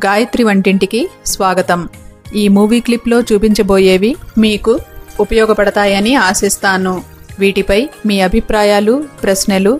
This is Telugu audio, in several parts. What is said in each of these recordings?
గాయత్రి వంటింటికి స్వాగతం. ఈ మూవీ క్లిప్లో చూపించబోయేవి మీకు ఉపయోగపడతాయని ఆశిస్తాను. వీటిపై మీ అభిప్రాయాలు, ప్రశ్నలు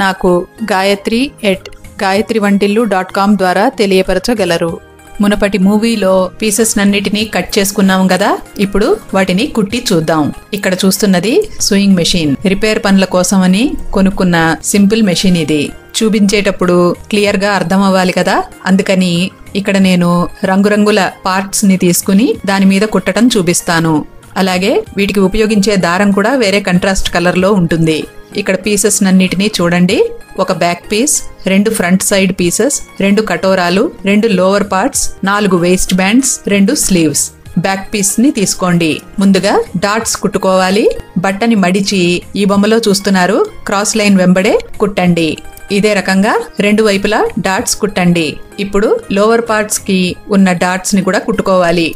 నాకు gayatri@gayatrivantillu.com ద్వారా తెలియపరచగలరు. మునపటి మూవీలో పీసెస్ నన్నిటినీ కట్ చేసుకున్నాం కదా, ఇప్పుడు వాటిని కుట్టి చూద్దాం. ఇక్కడ చూస్తున్నది సూయింగ్ మెషిన్. రిపేర్ పనుల కోసమని కొనుక్కున్న సింపుల్ మెషిన్ ఇది. చూపించేటప్పుడు క్లియర్ గా అర్థం అవ్వాలి కదా, అందుకని ఇక్కడ నేను రంగురంగుల పార్ట్స్ ని తీసుకుని దాని మీద కుట్టడం చూపిస్తాను. అలాగే వీటికి ఉపయోగించే దారం కూడా వేరే కంట్రాస్ట్ కలర్ లో ఉంటుంది. ఇక్కడ పీసెస్ నన్నిటినీ చూడండి. ఒక back piece, 2 front side pieces, 2 కటోరాలు, 2 lower parts, 4 waist bands, 2 sleeves. Back piece ని తీసుకోండి. ముందుగా డాట్స్ కుట్టుకోవాలి. బట్టని మడిచి ఈ బొమ్మలో చూస్తున్నారు క్రాస్ లైన్ వెంబడే కుట్టండి. ఇదే రకంగా 2 వైపులా డాట్స్ కుట్టండి. ఇప్పుడు లోవర్ పార్ట్స్ కి ఉన్న డాట్స్ ని కూడా కుట్టుకోవాలి.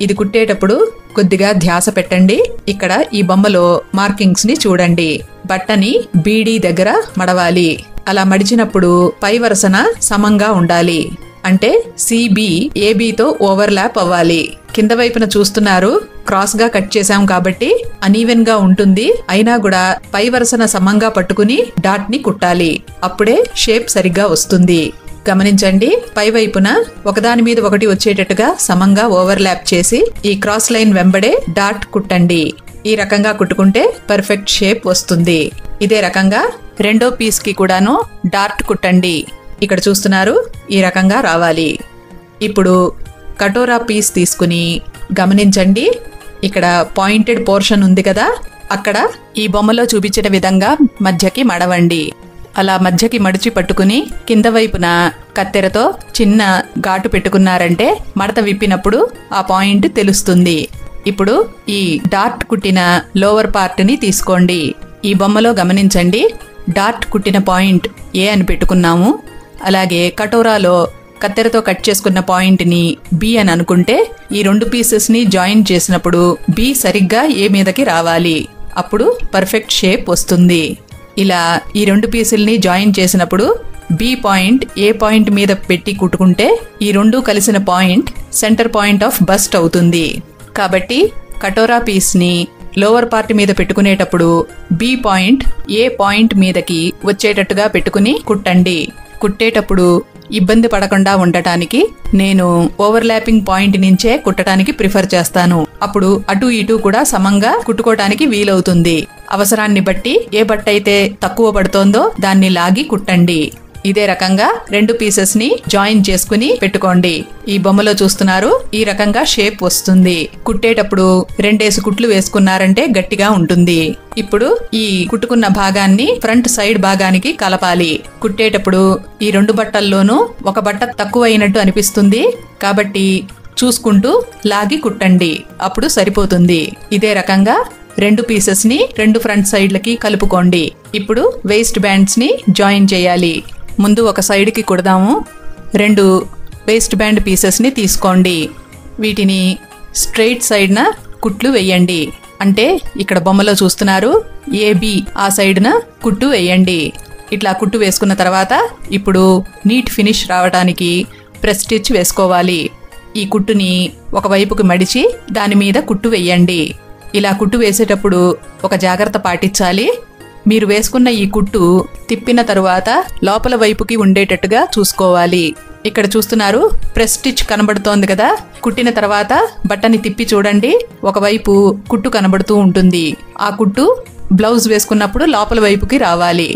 ఇది కుట్టేటప్పుడు కొద్దిగా ధ్యాస పెట్టండి. ఇక్కడ ఈ బొమ్మలో మార్కింగ్స్ ని చూడండి. బట్టని బీడీ దగ్గర మడవాలి. అలా మడిచినప్పుడు పై వరసన సమంగా ఉండాలి. అంటే సిబి ఏబితో ఓవర్లాప్ అవ్వాలి. కింద వైపున చూస్తున్నారు క్రాస్ గా కట్ చేశాం కాబట్టి అనీవెన్ గా ఉంటుంది. అయినా కూడా పై వరసన సమంగా పట్టుకుని డాట్ ని కుట్టాలి. అప్పుడే షేప్ సరిగ్గా వస్తుంది. గమనించండి, పై వైపున ఒకదాని మీద ఒకటి వచ్చేటట్టుగా సమంగా ఓవర్లాప్ చేసి ఈ క్రాస్ లైన్ వెంబడే డాట్ కుట్టండి. ఈ రకంగా కుట్టుకుంటే పర్ఫెక్ట్ షేప్ వస్తుంది. ఇదే రకంగా రెండో పీస్ కి కూడాను డాట్ కుట్టండి. ఇక్కడ చూస్తున్నారు ఈ రకంగా రావాలి. ఇప్పుడు కటోరా పీస్ తీసుకుని గమనించండి, ఇక్కడ పాయింటెడ్ పోర్షన్ ఉంది కదా, అక్కడ ఈ బొమ్మలో చూపించిన విధంగా మధ్యకి మడవండి. అలా మధ్యకి మడిచి పట్టుకుని కింద వైపున కత్తెరతో చిన్న ఘాటు పెట్టుకున్నారంటే మడత విప్పినప్పుడు ఆ పాయింట్ తెలుస్తుంది. ఇప్పుడు ఈ డాట్ కుట్టిన లోవర్ పార్ట్ ని తీసుకోండి. ఈ బొమ్మలో గమనించండి, డాట్ కుట్టిన పాయింట్ ఏ అని పెట్టుకున్నాము. అలాగే కటోరాలో కత్తెరతో కట్ చేసుకున్న పాయింట్ ని బి అని అనుకుంటే ఈ 2 పీసెస్ ని జాయిన్ చేసినప్పుడు బి సరిగ్గా ఏ మీదకి రావాలి. అప్పుడు పర్ఫెక్ట్ షేప్ వస్తుంది. ఇలా ఈ 2 పీసుల్ని జాయిన్ చేసినప్పుడు బి పాయింట్ ఏ పాయింట్ మీద పెట్టి కుట్టుకుంటే ఈ 2 కలిసిన point centre point of bust అవుతుంది. కాబట్టి కటోరా పీస్ ని లోవర్ పార్ట్ మీద పెట్టుకునేటప్పుడు బి పాయింట్ ఏ పాయింట్ మీదకి వచ్చేటట్టుగా పెట్టుకుని కుట్టండి. కుట్టేటప్పుడు ఇబ్బంది పడకుండా ఉండటానికి నేను ఓవర్లాపింగ్ పాయింట్ నుంచే కుట్టడానికి ప్రిఫర్ చేస్తాను. అప్పుడు అటు ఇటు కూడా సమంగా కుట్టుకోవటానికి వీలవుతుంది. అవసరాన్ని బట్టి ఏ బట్ట అయితే తక్కువ పడుతోందో దాన్ని లాగి కుట్టండి. ఇదే రకంగా 2 పీసెస్ ని జాయిన్ చేసుకుని పెట్టుకోండి. ఈ బొమ్మలో చూస్తున్నారు ఈ రకంగా షేప్ వస్తుంది. కుట్టేటప్పుడు 2 కుట్లు వేసుకున్నారంటే గట్టిగా ఉంటుంది. ఇప్పుడు ఈ కుట్టుకున్న భాగాన్ని ఫ్రంట్ సైడ్ భాగానికి కలపాలి. కుట్టేటప్పుడు ఈ 2 బట్టల్లోనూ ఒక బట్ట తక్కువ అయినట్టు అనిపిస్తుంది. కాబట్టి చూసుకుంటూ లాగి కుట్టండి, అప్పుడు సరిపోతుంది. ఇదే రకంగా 2 పీసెస్ ని 2 ఫ్రంట్ సైడ్లకి కలుపుకోండి. ఇప్పుడు వేస్ట్ బ్యాండ్స్ ని జాయిన్ చేయాలి. ముందు ఒక సైడ్ కి కుడదాము. 2 వేస్ట్ బ్యాండ్ పీసెస్ ని తీసుకోండి. వీటిని స్ట్రైట్ సైడ్ న కుట్లు వేయండి. అంటే ఇక్కడ బొమ్మలో చూస్తున్నారు ఏబి ఆ సైడ్ న కుట్టు వేయండి. ఇట్లా కుట్టు వేసుకున్న తర్వాత ఇప్పుడు నీట్ ఫినిష్ రావడానికి ప్రెస్ స్టిచ్ వేసుకోవాలి. ఈ కుట్టుని ఒక వైపుకి మడిచి దాని మీద కుట్టు వేయండి. ఇలా కుట్టు వేసేటప్పుడు ఒక జాగ్రత్త పాటించాలి. మీరు వేసుకున్న ఈ కుట్టు తిప్పిన తరువాత లోపల వైపుకి ఉండేటట్టుగా చూసుకోవాలి. ఇక్కడ చూస్తున్నారు ప్రెస్ స్టిచ్ కనబడుతోంది కదా, కుట్టిన తర్వాత బట్టని తిప్పి చూడండి, ఒకవైపు కుట్టు కనబడుతూ ఉంటుంది. ఆ కుట్టు బ్లౌజ్ వేసుకున్నప్పుడు లోపల వైపుకి రావాలి.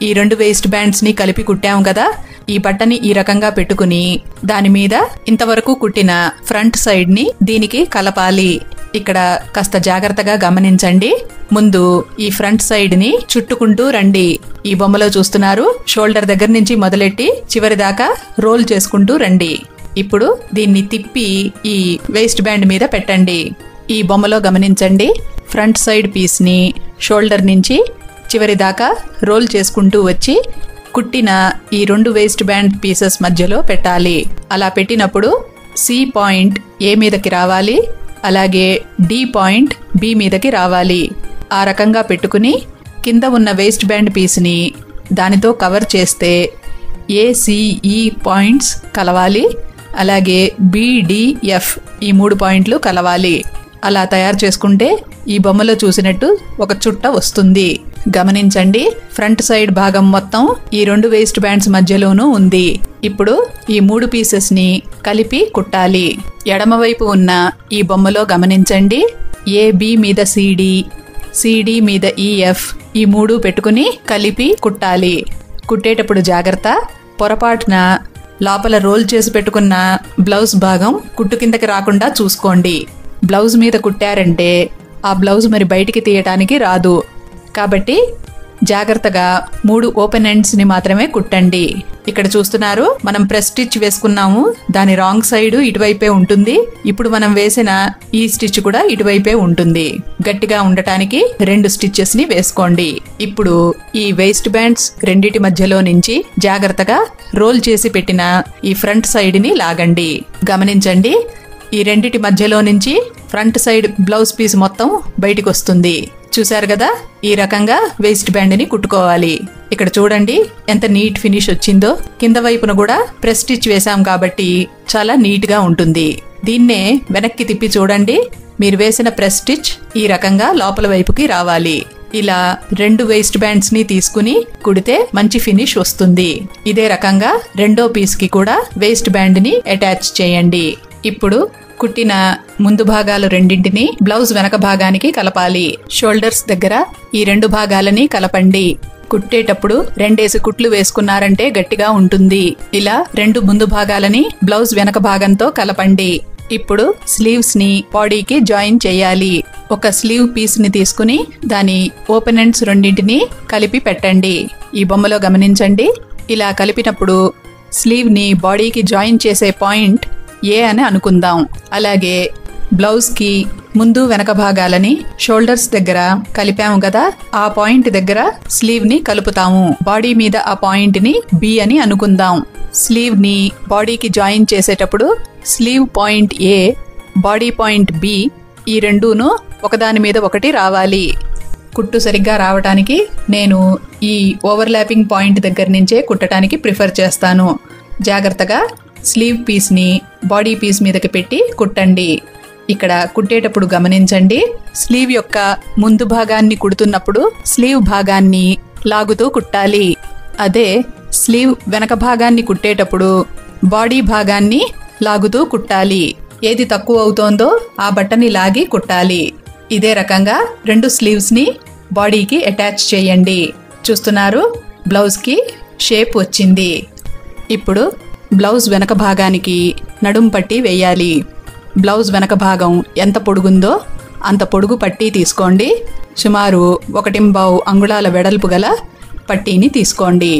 ఈ 2 వేస్ట్ బ్యాండ్స్ ని కలిపి కుట్టాము కదా, ఈ బట్టని ఈ రకంగా పెట్టుకుని దాని మీద ఇంతవరకు కుట్టిన ఫ్రంట్ సైడ్ ని దీనికి కలపాలి. ఇక్కడ కాస్త జాగ్రత్తగా గమనించండి. ముందు ఈ ఫ్రంట్ సైడ్ ని చుట్టుకుంటూ రండి. ఈ బొమ్మలో చూస్తున్నారు షోల్డర్ దగ్గర నుంచి మొదలెట్టి చివరి దాకా రోల్ చేసుకుంటూ రండి. ఇప్పుడు దీన్ని తిప్పి ఈ వేస్ట్ బ్యాండ్ మీద పెట్టండి. ఈ బొమ్మలో గమనించండి, ఫ్రంట్ సైడ్ పీస్ ని షోల్డర్ నుంచి చివరి దాకా రోల్ చేసుకుంటూ వచ్చి కుట్టిన ఈ 2 వేస్ట్ బ్యాండ్ పీసెస్ మధ్యలో పెట్టాలి. అలా పెట్టినప్పుడు సి పాయింట్ ఏ మీదకి రావాలి, అలాగే డి పాయింట్ బి మీదకి రావాలి. ఆ రకంగా పెట్టుకుని కింద ఉన్న వేస్ట్ బ్యాండ్ పీస్ ని దానితో కవర్ చేస్తే ఏసిఈ పాయింట్స్ కలవాలి. అలాగే BDF ఈ 3 పాయింట్లు కలవాలి. అలా తయారు చేసుకుంటే ఈ బొమ్మలో చూసినట్టు ఒక చుట్ట వస్తుంది. గమనించండి, ఫ్రంట్ సైడ్ భాగం మొత్తం ఈ 2 వేస్ట్ బ్యాండ్స్ మధ్యలోనూ ఉంది. ఇప్పుడు ఈ 3 పీసెస్ ని కలిపి కుట్టాలి. ఎడమవైపు ఉన్న ఈ బొమ్మలో గమనించండి, AB మీద CD మీద EF ఈ 3 పెట్టుకుని కలిపి కుట్టాలి. కుట్టేటప్పుడు జాగ్రత్త, పొరపాటున లోపల రోల్ చేసి పెట్టుకున్న బ్లౌజ్ భాగం కుట్టు కిందకి రాకుండా చూసుకోండి. బ్లౌజ్ మీద కుట్టారంటే ఆ బ్లౌజ్ మరి బయటికి తీయటానికి రాదు. కాబట్టి జాగ్రత్తగా 3 ఓపెన్ ఎండ్స్ ని మాత్రమే కుట్టండి. ఇక్కడ చూస్తున్నారు, మనం ప్రెస్ స్టిచ్ వేసుకున్నాము, దాని రాంగ్ సైడ్ ఇటువైపే ఉంటుంది. ఇప్పుడు మనం వేసిన ఈ స్టిచ్ కూడా ఇటువైపే ఉంటుంది. గట్టిగా ఉండటానికి 2 స్టిచెస్ ని వేసుకోండి. ఇప్పుడు ఈ వేస్ట్ బ్యాండ్స్ రెండిటి మధ్యలో నుంచి జాగ్రత్తగా రోల్ చేసి పెట్టిన ఈ ఫ్రంట్ సైడ్ ని లాగండి. గమనించండి, ఈ రెండిటి మధ్యలో నుంచి ఫ్రంట్ సైడ్ బ్లౌజ్ పీస్ మొత్తం బయటికి వస్తుంది. చూశారు కదా, ఈ రకంగా వేస్ట్ బ్యాండ్ ని కుట్టుకోవాలి. ఇక్కడ చూడండి ఎంత నీట్ ఫినిష్ వచ్చిందో. కింద వైపున కూడా ప్రెస్ స్టిచ్ వేసాం కాబట్టి చాలా నీట్ గా ఉంటుంది. దీన్నే వెనక్కి తిప్పి చూడండి, మీరు వేసిన ప్రెస్ స్టిచ్ ఈ రకంగా లోపల వైపుకి రావాలి. ఇలా 2 వేస్ట్ బ్యాండ్స్ ని తీసుకుని కుడితే మంచి ఫినిష్ వస్తుంది. ఇదే రకంగా రెండో పీస్ కి కూడా వేస్ట్ బ్యాండ్ ని అటాచ్ చేయండి. ఇప్పుడు కుట్టిన ముందు భాగాలు రెండింటిని బ్లౌజ్ వెనక భాగానికి కలపాలి. షోల్డర్స్ దగ్గర ఈ 2 భాగాలని కలపండి. కుట్టేటప్పుడు 2 కుట్లు వేసుకున్నారంటే గట్టిగా ఉంటుంది. ఇలా 2 ముందు భాగాలని బ్లౌజ్ వెనక భాగంతో కలపండి. ఇప్పుడు స్లీవ్స్ ని బాడీకి జాయిన్ చేయాలి. ఒక స్లీవ్ పీస్ ని తీసుకుని దాని ఓపెన్ ఎండ్స్ రెండింటిని కలిపి పెట్టండి. ఈ బొమ్మలో గమనించండి, ఇలా కలిపినప్పుడు స్లీవ్ ని బాడీకి జాయిన్ చేసే పాయింట్ A అని అనుకుందాం. అలాగే బ్లౌజ్ కి ముందు వెనక భాగాలని షోల్డర్స్ దగ్గర కలిపాము కదా, ఆ పాయింట్ దగ్గర స్లీవ్ ని కలుపుతాము. బాడీ మీద ఆ పాయింట్ ని B అని అనుకుందాం. స్లీవ్ ని బాడీకి జాయిన్ చేసేటప్పుడు sleeve point A, body point B ఈ రెండూను ఒకదాని మీద ఒకటి రావాలి. కుట్టు సరిగ్గా రావటానికి నేను ఈ ఓవర్లాపింగ్ పాయింట్ దగ్గర నుంచే కుట్టడానికి ప్రిఫర్ చేస్తాను. జాగ్రత్తగా స్లీవ్ పీస్ ని బాడీ పీస్ మీదకి పెట్టి కుట్టండి. ఇక్కడ కుట్టేటప్పుడు గమనించండి, స్లీవ్ యొక్క ముందు భాగాన్ని కుడుతున్నప్పుడు స్లీవ్ భాగాన్ని లాగుతూ కుట్టాలి. అదే స్లీవ్ వెనక భాగాన్ని కుట్టేటప్పుడు బాడీ భాగాన్ని లాగుతూ కుట్టాలి. ఏది తక్కువ అవుతోందో ఆ బట్టని లాగి కుట్టాలి. ఇదే రకంగా 2 స్లీవ్స్ ని బాడీకి అటాచ్ చేయండి. చూస్తున్నారు, బ్లౌజ్ కి షేప్ వచ్చింది. ఇప్పుడు బ్లౌజ్ వెనక భాగానికి నడుం పట్టి వేయాలి. బ్లౌజ్ వెనక భాగం ఎంత పొడుగుందో అంత పొడుగు పట్టీ తీసుకోండి. సుమారు 1.25 అంగుళాల వెడల్పు గల పట్టీని తీసుకోండి.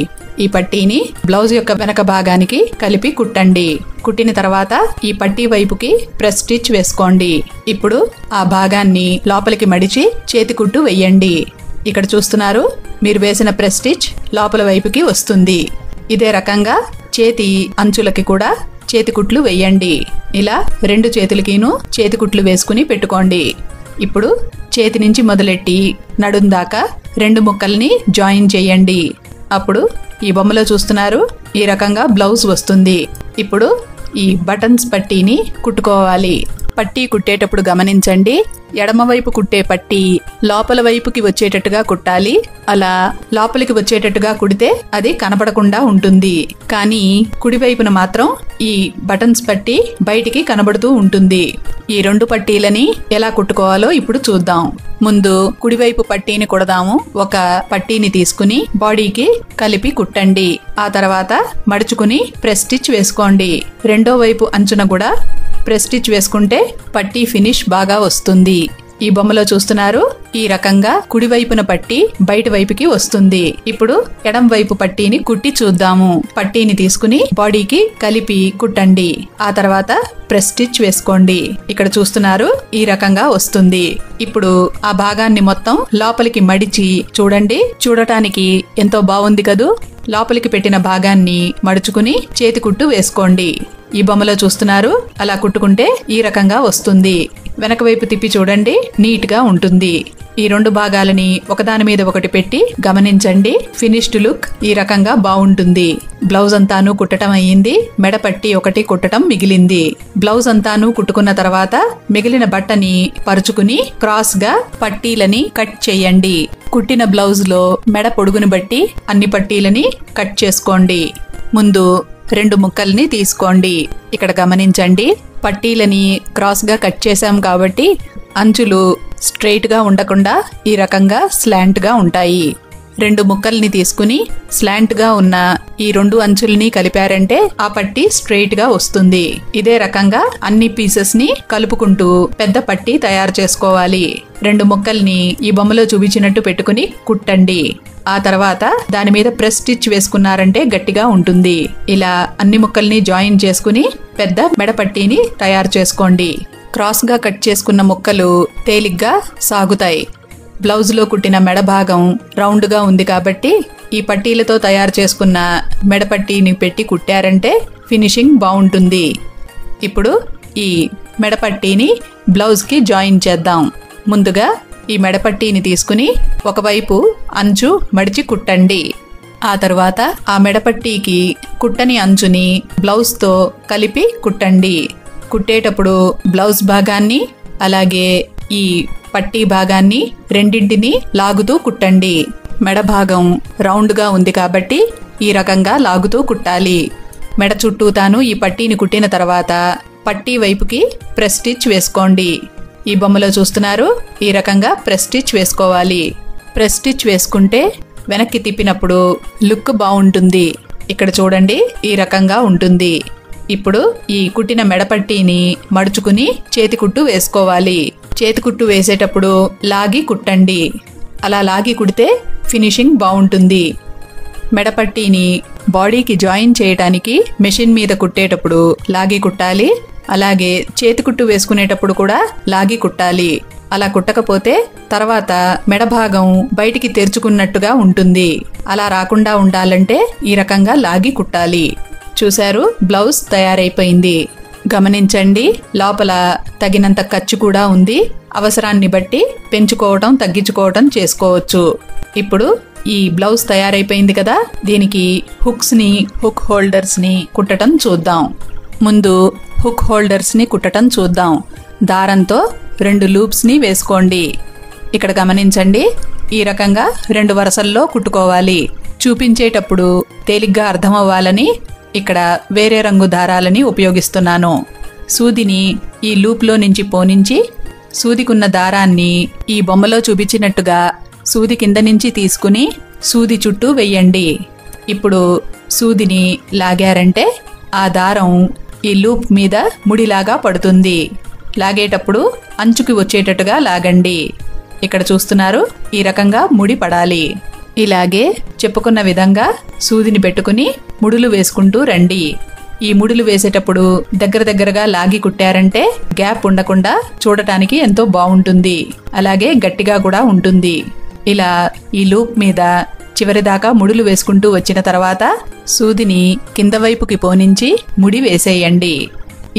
ఈ పట్టీని బ్లౌజ్ యొక్క వెనక భాగానికి కలిపి కుట్టండి. కుట్టిన తర్వాత ఈ పట్టీ వైపుకి ప్రెస్ స్టిచ్ వేసుకోండి. ఇప్పుడు ఆ భాగాన్ని లోపలికి మడిచి చేతి కుట్టు వెయ్యండి. ఇక్కడ చూస్తున్నారు, మీరు వేసిన ప్రెస్ స్టిచ్ లోపల వైపుకి వస్తుంది. ఇదే రకంగా చేతి అంచులకి కూడా చేతి కుట్లు వెయ్యండి. ఇలా 2 చేతులకిను చేతి కుట్లు వేసుకుని పెట్టుకోండి. ఇప్పుడు చేతి నుంచి మొదలెట్టి నడుం దాకా 2 ముక్కల్ని జాయిన్ చేయండి. అప్పుడు ఈ బొమ్మలో చూస్తున్నారు, ఈ రకంగా బ్లౌజ్ వస్తుంది. ఇప్పుడు ఈ బటన్స్ పట్టీని కుట్టుకోవాలి. పట్టీ కుట్టేటప్పుడు గమనించండి, ఎడమవైపు కుట్టే పట్టీ లోపల వైపుకి వచ్చేటట్టుగా కుట్టాలి. అలా లోపలికి వచ్చేటట్టుగా కుడితే అది కనపడకుండా ఉంటుంది. కానీ కుడివైపున మాత్రం ఈ బటన్స్ పట్టీ బయటికి కనబడుతూ ఉంటుంది. ఈ 2 పట్టీలని ఎలా కుట్టుకోవాలో ఇప్పుడు చూద్దాం. ముందు కుడివైపు పట్టీని కుడదాము. ఒక పట్టీని తీసుకుని బాడీకి కలిపి కుట్టండి. ఆ తర్వాత మడుచుకుని ప్రెస్ స్టిచ్ వేసుకోండి. రెండో వైపు అంచున కూడా ప్రెస్ స్టిచ్ వేసుకుంటే పట్టీ ఫినిష్ బాగా వస్తుంది. ఈ బొమ్మలో చూస్తున్నారు, ఈ రకంగా కుడివైపున పట్టీ బయట వైపుకి వస్తుంది. ఇప్పుడు ఎడం వైపు పట్టీని కుట్టి చూద్దాము. పట్టీని తీసుకుని బాడీకి కలిపి కుట్టండి. ఆ తర్వాత ప్రెస్ స్టిచ్ వేసుకోండి. ఇక్కడ చూస్తున్నారు, ఈ రకంగా వస్తుంది. ఇప్పుడు ఆ భాగాన్ని మొత్తం లోపలికి మడిచి చూడండి. చూడటానికి ఎంతో బాగుంది కదూ. లోపలికి పెట్టిన భాగాన్ని మడుచుకుని చేతి కుట్టు వేసుకోండి. ఈ బొమ్మలో చూస్తున్నారు, అలా కుట్టుకుంటే ఈ రకంగా వస్తుంది. వెనక వైపు తిప్పి చూడండి, నీట్ గా ఉంటుంది. ఈ 2 భాగాలని ఒకదాని మీద ఒకటి పెట్టి గమనించండి. ఫినిష్డ్ లుక్ ఈ రకంగా బాగుంటుంది. బ్లౌజ్ అంతాను కుట్టడం అయ్యింది. మెడపట్టి ఒకటి కుట్టడం మిగిలింది. బ్లౌజ్ అంతాను కుట్టుకున్న తర్వాత మిగిలిన బట్టని పరుచుకుని క్రాస్ గా పట్టీలని కట్ చేయండి. కుట్టిన బ్లౌజ్ లో మెడ పొడుగుని బట్టి అన్ని పట్టీలని కట్ చేసుకోండి. ముందు 2 ముక్కల్ని తీసుకోండి. ఇక్కడ గమనించండి, పట్టీలని క్రాస్ గా కట్ చేసాం కాబట్టి అంచులు స్ట్రెయిట్ గా ఉండకుండా ఈ రకంగా స్లాంట్ గా ఉంటాయి. 2 ముక్కల్ని తీసుకుని స్లాంట్ గా ఉన్న ఈ 2 అంచుల్ని కలిపారంటే ఆ పట్టీ స్ట్రెయిట్ గా వస్తుంది. ఇదే రకంగా అన్ని పీసెస్ ని కలుపుకుంటూ పెద్ద పట్టీ తయారు చేసుకోవాలి. 2 ముక్కల్ని ఈ బొమ్మలో చూపించినట్టు పెట్టుకుని కుట్టండి. ఆ తర్వాత దాని మీద ప్రెస్ స్టిచ్ వేసుకున్నారంటే గట్టిగా ఉంటుంది. ఇలా అన్ని ముక్కల్ని జాయిన్ చేసుకుని పెద్ద మెడపట్టీని తయారు చేసుకోండి. క్రాస్ గా కట్ చేసుకున్న ముక్కలు తేలిగ్గా సాగుతాయి. బ్లౌజ్ లో కుట్టిన మెడ భాగం రౌండ్ గా ఉంది కాబట్టి ఈ పట్టీలతో తయారు చేసుకున్న మెడపట్టీని పెట్టి కుట్టారంటే ఫినిషింగ్ బాగుంటుంది. ఇప్పుడు ఈ మెడపట్టీని బ్లౌజ్ కి జాయిన్ చేద్దాం. ముందుగా ఈ మెడపట్టీని తీసుకుని ఒకవైపు అంచు మడిచి కుట్టండి. ఆ తర్వాత ఆ మెడపట్టీకి కుట్టని అంచుని బ్లౌజ్ తో కలిపి కుట్టండి. కుట్టేటప్పుడు బ్లౌజ్ భాగాన్ని అలాగే ఈ పట్టీ భాగాన్ని రెండింటిని లాగుతూ కుట్టండి. మెడ భాగం రౌండ్ గా ఉంది కాబట్టి ఈ రకంగా లాగుతూ కుట్టాలి. మెడ చుట్టూ తాను ఈ పట్టీని కుట్టిన తర్వాత పట్టీ వైపుకి ప్రెస్ స్టిచ్ వేసుకోండి. ఈ బొమ్మలో చూస్తున్నారు, ఈ రకంగా ప్రెస్ స్టిచ్ వేసుకోవాలి. ప్రెస్ స్టిచ్ వేసుకుంటే వెనక్కి తిప్పినప్పుడు లుక్ బాగుంటుంది. ఇక్కడ చూడండి, ఈ రకంగా ఉంటుంది. ఇప్పుడు ఈ కుట్టిన మెడపట్టీని మడుచుకుని చేతికుట్టు వేసుకోవాలి. చేతికుట్టు వేసేటప్పుడు లాగి కుట్టండి. అలా లాగి కుడితే ఫినిషింగ్ బాగుంటుంది. మెడపట్టీని బాడీకి జాయిన్ చేయడానికి మెషిన్ మీద కుట్టేటప్పుడు లాగి కుట్టాలి. అలాగే చేతికుట్టు వేసుకునేటప్పుడు కూడా లాగి కుట్టాలి. అలా కుట్టకపోతే తర్వాత మెడ భాగం బయటికి తెరుచుకున్నట్టుగా ఉంటుంది. అలా రాకుండా ఉండాలంటే ఈ రకంగా లాగి కుట్టాలి. చూశారు, బ్లౌజ్ తయారైపోయింది. గమనించండి, లోపల తగినంత ఖర్చు కూడా ఉంది. అవసరాన్ని బట్టి పెంచుకోవటం తగ్గించుకోవటం చేసుకోవచ్చు. ఇప్పుడు ఈ బ్లౌజ్ తయారైపోయింది కదా, దీనికి హుక్స్ ని హుక్ హోల్డర్స్ ని కుట్టడం చూద్దాం. ముందు హుక్ హోల్డర్స్ ని కుట్టడం చూద్దాం. దారంతో 2 లూప్స్ ని వేసుకోండి. ఇక్కడ గమనించండి, ఈ రకంగా 2 వరుసల్లో కుట్టుకోవాలి. చూపించేటప్పుడు తేలిగ్గా అర్థమవ్వాలని ఇక్కడ వేరే రంగు దారాలని ఉపయోగిస్తున్నాను. సూదిని ఈ లూప్లో నుంచి పోనించి సూదికున్న దారాన్ని ఈ బొమ్మలో చూపించినట్టుగా సూది కింద నుంచి తీసుకుని సూది చుట్టూ వెయ్యండి. ఇప్పుడు సూదిని లాగారంటే ఆ దారం ఈ లూప్ మీద ముడిలాగా పడుతుంది. లాగేటప్పుడు అంచుకి వచ్చేటట్టుగా లాగండి. ఇక్కడ చూస్తున్నారు, ఈ రకంగా ముడి పడాలి. ఇలాగే చెప్పుకున్న విధంగా సూదిని పెట్టుకుని ముడులు వేసుకుంటూ రండి. ఈ ముడులు వేసేటప్పుడు దగ్గరగా లాగి కుట్టారంటే గ్యాప్ ఉండకుండా చూడటానికి ఎంతో బాగుంటుంది. అలాగే గట్టిగా కూడా ఉంటుంది. ఇలా ఈ లూప్ మీద చివరిదాకా ముడులు వేసుకుంటూ వచ్చిన తర్వాత సూదిని కింద వైపుకి పోనించి ముడి వేసేయండి.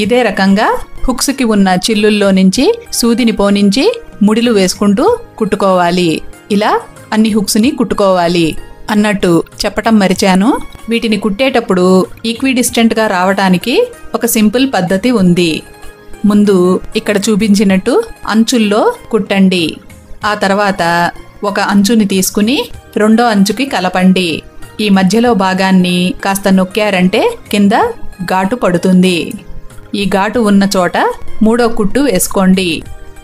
ఇదే రకంగా హుక్స్ కి ఉన్న చిల్లుల్లో నుంచి సూదిని పోనించి ముడిలు వేసుకుంటూ కుట్టుకోవాలి. ఇలా అన్ని హుక్స్ ని కుట్టుకోవాలి. అన్నట్టు చెప్పటం మరిచాను, వీటిని కుట్టేటప్పుడు ఈక్విడిస్టెంట్ గా రావటానికి ఒక సింపుల్ పద్ధతి ఉంది. ముందు ఇక్కడ చూపించినట్టు అంచుల్లో కుట్టండి. ఆ తర్వాత ఒక అంచుని తీసుకుని రెండో అంచుకి కలపండి. ఈ మధ్యలో భాగాన్ని కాస్త నొక్కారంటే కింద ఘాటు పడుతుంది. ఈ ఘాటు ఉన్న చోట మూడో కుట్టు వేసుకోండి.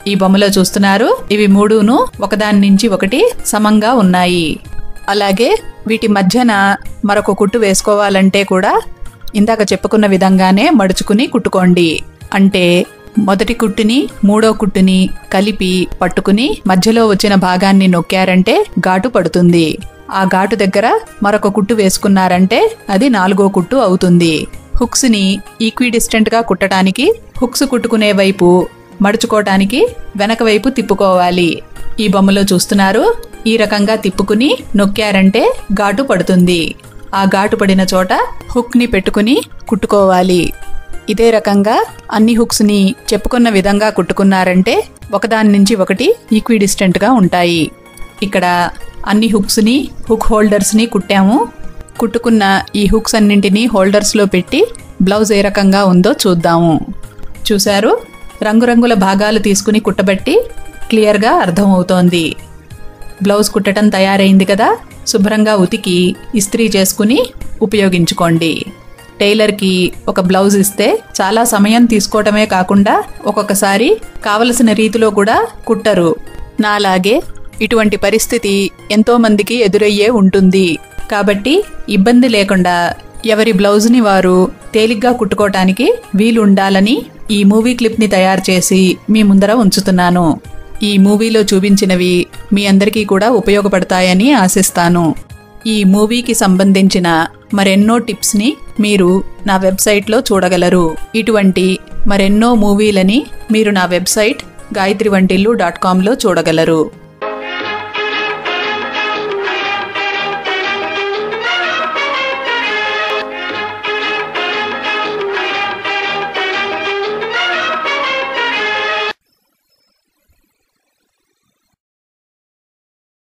ఈ బొమ్మలో చూస్తున్నారు, ఇవి మూడును ఒకదాని నుంచి ఒకటి సమంగా ఉన్నాయి. అలాగే వీటి మధ్యన మరొక కుట్టు వేసుకోవాలంటే కూడా ఇందాక చెప్పుకున్న విధంగానే మడుచుకుని కుట్టుకోండి. అంటే మొదటి కుట్టుని మూడో కుట్టుని కలిపి పట్టుకుని మధ్యలో వచ్చిన భాగాన్ని నొక్కారంటే ఘాటు పడుతుంది. ఆ ఘాటు దగ్గర మరొక కుట్టు వేసుకున్నారంటే అది నాలుగో కుట్టు అవుతుంది. హుక్స్ ని ఈక్విడిస్టెంట్ గా కుట్టడానికి హుక్స్ కుట్టుకునే వైపు మడుచుకోవటానికి వెనక వైపు తిప్పుకోవాలి. ఈ బొమ్మలో చూస్తున్నారు, ఈ రకంగా తిప్పుకుని నొక్కారంటే ఘాటు పడుతుంది. ఆ ఘాటు పడిన చోట హుక్ ని పెట్టుకుని కుట్టుకోవాలి. ఇదే రకంగా అన్ని హుక్స్ ని చెప్పుకున్న విధంగా కుట్టుకున్నారంటే ఒకదాని నుంచి ఒకటి ఈక్విడిస్టెంట్గా ఉంటాయి. ఇక్కడ అన్ని హుక్స్ని హుక్ హోల్డర్స్ని కుట్టాము. కుట్టుకున్న ఈ హుక్స్ అన్నింటినీ హోల్డర్స్లో పెట్టి బ్లౌజ్ ఏ రకంగా ఉందో చూద్దాము. చూశారు, రంగురంగుల భాగాలు తీసుకుని కుట్టబట్టి క్లియర్గా అర్థమవుతోంది. బ్లౌజ్ కుట్టడం తయారైంది కదా, శుభ్రంగా ఉతికి ఇస్త్రీ చేసుకుని ఉపయోగించుకోండి. టైలర్కి ఒక బ్లౌజ్ ఇస్తే చాలా సమయం తీసుకోవటమే కాకుండా ఒక్కొక్కసారి కావలసిన రీతిలో కూడా కుట్టరు. నాలాగే ఇటువంటి పరిస్థితి ఎంతోమందికి ఎదురయ్యే ఉంటుంది. కాబట్టి ఇబ్బంది లేకుండా ఎవరి బ్లౌజ్ని వారు తేలిగ్గా కుట్టుకోవటానికి వీలు ఉండాలని ఈ మూవీ క్లిప్ని తయారు చేసి మీ ముందర ఉంచుతున్నాను. ఈ మూవీలో చూపించినవి మీ అందరికీ కూడా ఉపయోగపడతాయని ఆశిస్తాను. ఈ మూవీకి సంబంధించిన మరెన్నో టిప్స్ని మీరు నా వెబ్సైట్లో చూడగలరు. ఇటువంటి మరెన్నో మూవీలని మీరు నా వెబ్సైట్ gayatrivantillu.com లో చూడగలరు.